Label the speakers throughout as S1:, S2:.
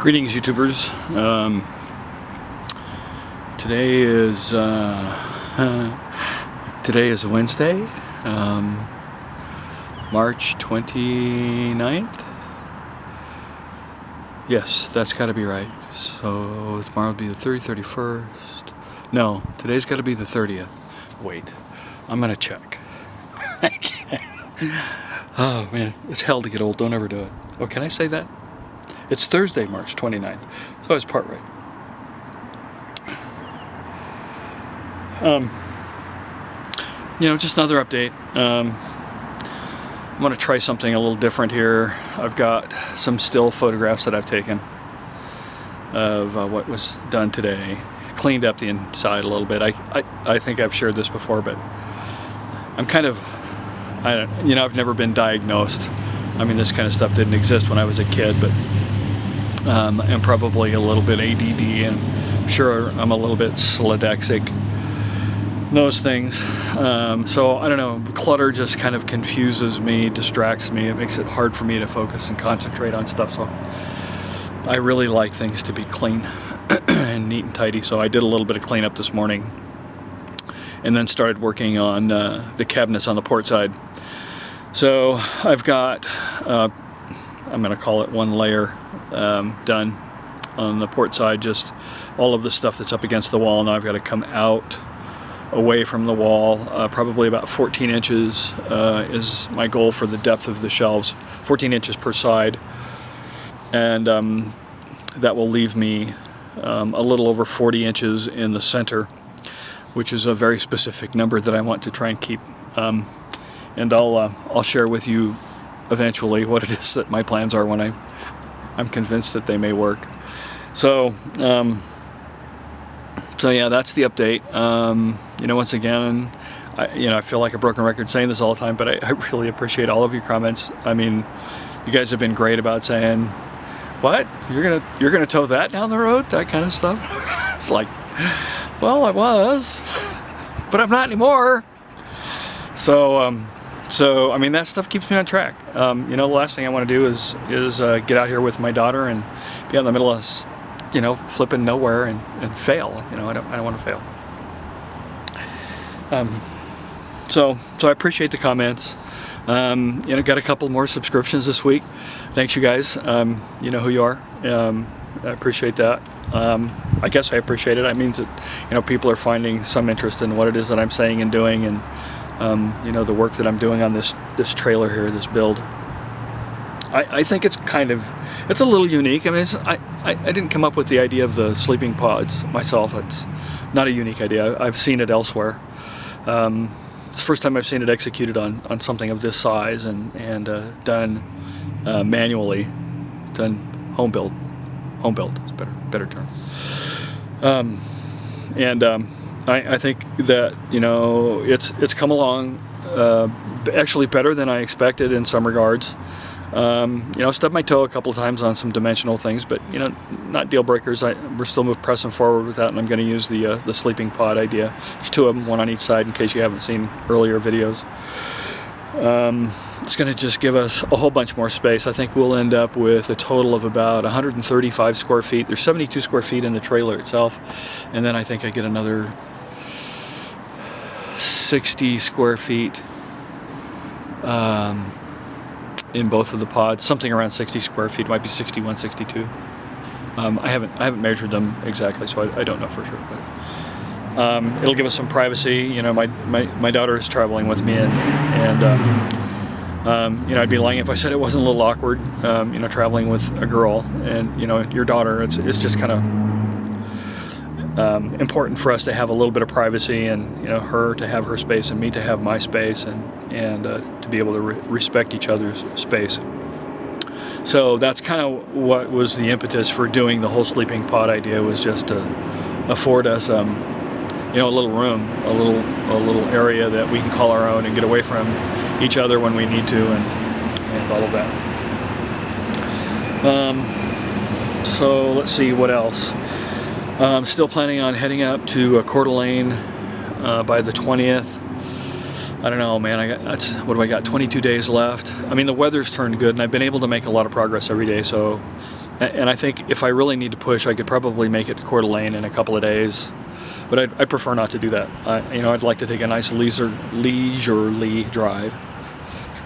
S1: Greetings, YouTubers. Today is Wednesday, March 29th. Yes, that's got to be right. So tomorrow will be the 31st. No, today's got to be the 30th. Wait, I'm gonna check. Oh man, it's hell to get old. Don't ever do it. Oh, can I say that? It's Thursday, March 29th, so I was part right. Just another update. I'm going to try something a little different here. I've got some still photographs that I've taken of what was done today. Cleaned up the inside a little bit. I think I've shared this before, but I'm kind of, I've never been diagnosed. I mean, this kind of stuff didn't exist when I was a kid, but I'm probably a little bit ADD, and I'm sure I'm a little bit dyslexic. Those things. So I don't know, clutter just kind of confuses me, distracts me. It makes it hard for me to focus and concentrate on stuff. So I really like things to be clean and neat and tidy. So I did a little bit of cleanup this morning, and then started working on the cabinets on the port side. So I've got, I'm going to call it one layer done on the port side, just all of the stuff that's up against the wall. Now I've got to come out away from the wall, probably about 14 inches is my goal for the depth of the shelves, 14 inches per side, and that will leave me a little over 40 inches in the center, which is a very specific number that I want to try and keep, and I'll share with you eventually what it is that my plans are when I'm convinced that they may work. So yeah, that's the update. Once again, I feel like a broken record saying this all the time, but I really appreciate all of your comments. I mean, you guys have been great about saying, "What? You're gonna tow that down the road?" That kind of stuff. It's like, well, I was, but I'm not anymore. So I mean, that stuff keeps me on track. The last thing I want to do is get out here with my daughter and be out in the middle of, flipping nowhere and fail. I don't want to fail. So I appreciate the comments. Got a couple more subscriptions this week. Thanks, you guys. You know who you are. I appreciate that. I guess I appreciate it. It means that people are finding some interest in what it is that I'm saying and doing, and the work that I'm doing on this trailer here, this build. I think it's a little unique. I mean, I didn't come up with the idea of the sleeping pods myself. It's not a unique idea. I've seen it elsewhere. It's the first time I've seen it executed on something of this size and done manually, done home build. Home build is a better term. I think that it's come along actually better than I expected in some regards. Stubbed my toe a couple of times on some dimensional things, but not deal breakers. We're still pressing forward with that, and I'm going to use the sleeping pod idea. There's two of them, one on each side, in case you haven't seen earlier videos. It's going to just give us a whole bunch more space. I think we'll end up with a total of about 135 square feet. There's 72 square feet in the trailer itself, and then I think I get another 60 square feet in both of the pods, something around 60 square feet. It might be 61, 62. I haven't measured them exactly, so I don't know for sure. But it'll give us some privacy. My daughter is traveling with me, and I'd be lying if I said it wasn't a little awkward. Traveling with a girl and your daughter. It's just kind of important for us to have a little bit of privacy, and her to have her space and me to have my space, and to be able to respect each other's space. So that's kind of what was the impetus for doing the whole sleeping pod idea, was just to afford us a little room, a little area that we can call our own and get away from each other when we need to, and all of that. So let's see what else. I'm still planning on heading up to Coeur d'Alene by the 20th. I don't know, man. What do I got? 22 days left. I mean, the weather's turned good, and I've been able to make a lot of progress every day. So And I think if I really need to push, I could probably make it to Coeur d'Alene in a couple of days. But I prefer not to do that. I'd like to take a nice leisurely drive.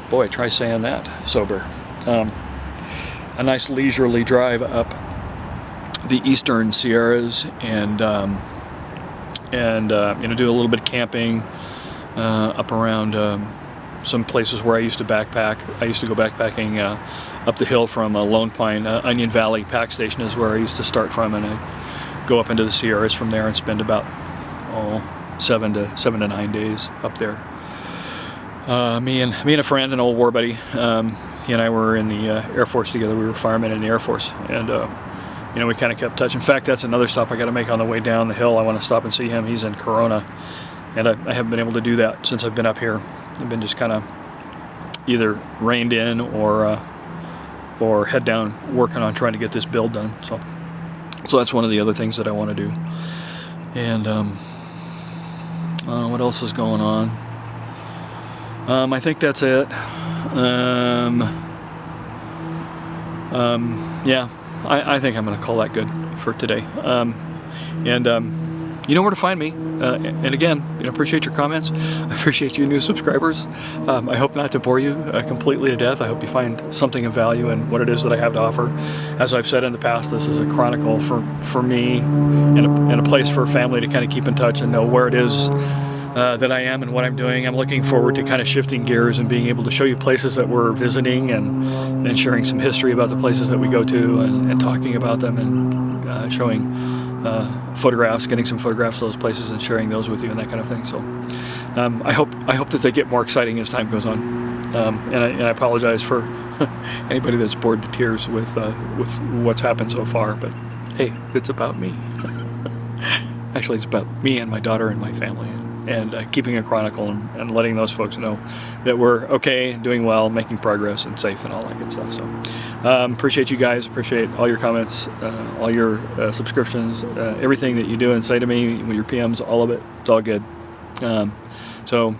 S1: Boy, try saying that sober. A nice leisurely drive up the eastern Sierras and do a little bit of camping up around some places where I used to backpack. I used to go backpacking up the hill from Lone Pine. Onion Valley Pack Station is where I used to start from, and I'd go up into the Sierras from there and spend about 7 to 9 days up there. Me and a friend, an old war buddy, he and I were in the Air Force together. We were firemen in the Air Force, and we kind of kept touch. In fact, that's another stop I got to make on the way down the hill. I want to stop and see him. He's in Corona, and I haven't been able to do that since I've been up here. I've been just kind of either reined in or head down working on trying to get this build done. So that's one of the other things that I want to do. And what else is going on? I think that's it. Yeah, I think I'm going to call that good for today. You know where to find me. And again, appreciate your comments. I appreciate you new subscribers. I hope not to bore you completely to death. I hope you find something of value in what it is that I have to offer. As I've said in the past, this is a chronicle for me and a place for family to kind of keep in touch and know where it is that I am and what I'm doing. I'm looking forward to kind of shifting gears and being able to show you places that we're visiting and sharing some history about the places that we go to and talking about them and showing photographs, getting some photographs of those places and sharing those with you and that kind of thing. So I hope that they get more exciting as time goes on. And I apologize for anybody that's bored to tears with what's happened so far. But hey, it's about me. Actually, it's about me and my daughter and my family. And keeping a chronicle and letting those folks know that we're okay, doing well, making progress, and safe, and all that good stuff. So appreciate you guys, appreciate all your comments, all your subscriptions, everything that you do and say to me with your PMs, all of it. It's all good. So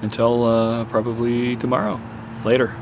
S1: until probably tomorrow. Later.